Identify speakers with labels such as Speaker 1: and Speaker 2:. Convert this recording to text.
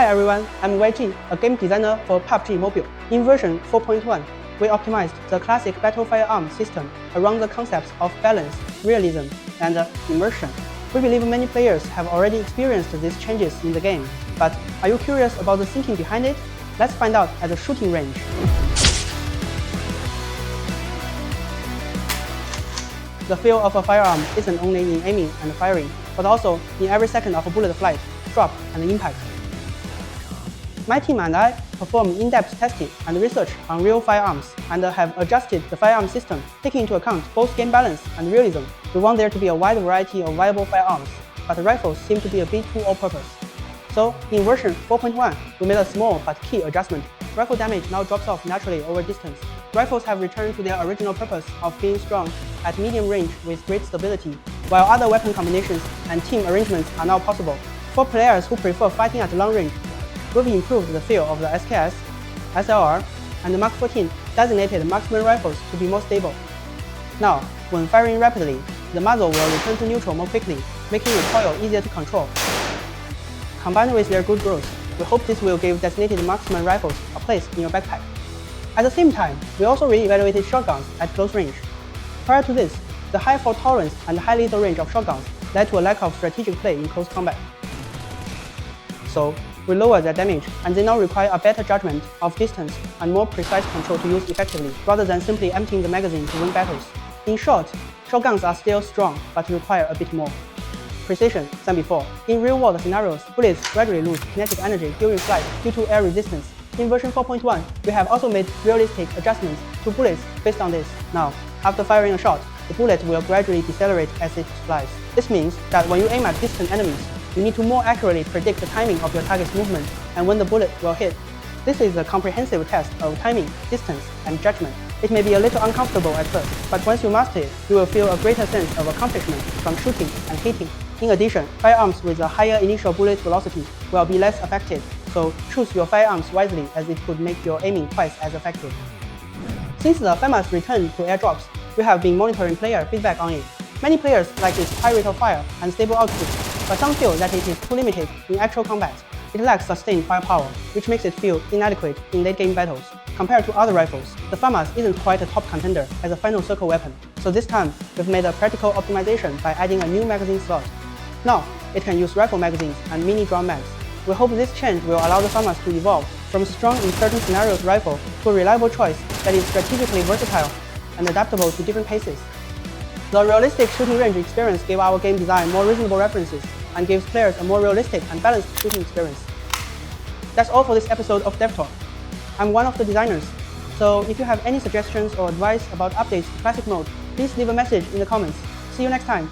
Speaker 1: Hi everyone, I'm YG, a game designer for PUBG Mobile. In version 4.1, we optimized the classic battle firearm system around the concepts of balance, realism, and immersion. We believe many players have already experienced these changes in the game, but are you curious about the thinking behind it? Let's find out at the shooting range. The feel of a firearm isn't only in aiming and firing, but also in every second of a bullet flight, drop, and impact. My team and I performed in-depth testing and research on real firearms and have adjusted the firearm system, taking into account both game balance and realism. We want there to be a wide variety of viable firearms, but rifles seem to be a bit too all-purpose. So, in version 4.1, we made a small but key adjustment. Rifle damage now drops off naturally over distance. Rifles have returned to their original purpose of being strong at medium range with great stability, while other weapon combinations and team arrangements are now possible. For players who prefer fighting at long range, we've improved the feel of the SKS, SLR, and the Mark 14 designated marksman rifles to be more stable. Now, when firing rapidly, the muzzle will return to neutral more quickly, making recoil easier to control. Combined with their good growth, we hope this will give designated marksman rifles a place in your backpack. At the same time, we also re-evaluated shotguns at close range. Prior to this, the high fault tolerance and high lethal range of shotguns led to a lack of strategic play in close combat. So, we lowered their damage, and they now require a better judgment of distance and more precise control to use effectively, rather than simply emptying the magazine to win battles. In short, shotguns are still strong, but require a bit more precision than before. In real-world scenarios, bullets gradually lose kinetic energy during flight due to air resistance. In version 4.1, we have also made realistic adjustments to bullets based on this. Now, after firing a shot, the bullet will gradually decelerate as it flies. This means that when you aim at distant enemies, you need to more accurately predict the timing of your target's movement and when the bullet will hit. This is a comprehensive test of timing, distance, and judgment. It may be a little uncomfortable at first, but once you master it, you will feel a greater sense of accomplishment from shooting and hitting. In addition, firearms with a higher initial bullet velocity will be less affected, so choose your firearms wisely as it could make your aiming twice as effective. Since the famous return to airdrops, we have been monitoring player feedback on it. Many players like its high rate of fire and stable output, but some feel that it is too limited in actual combat. It lacks sustained firepower, which makes it feel inadequate in late-game battles. Compared to other rifles, the FAMAS isn't quite a top contender as a final circle weapon, so this time we've made a practical optimization by adding a new magazine slot. Now, it can use rifle magazines and mini drum mags. We hope this change will allow the FAMAS to evolve from a strong in certain scenarios rifle to a reliable choice that is strategically versatile and adaptable to different paces. The realistic shooting range experience gave our game design more reasonable references and gives players a more realistic and balanced shooting experience. That's all for this episode of Dev Talk. I'm one of the designers, so if you have any suggestions or advice about updates to Classic Mode, please leave a message in the comments. See you next time!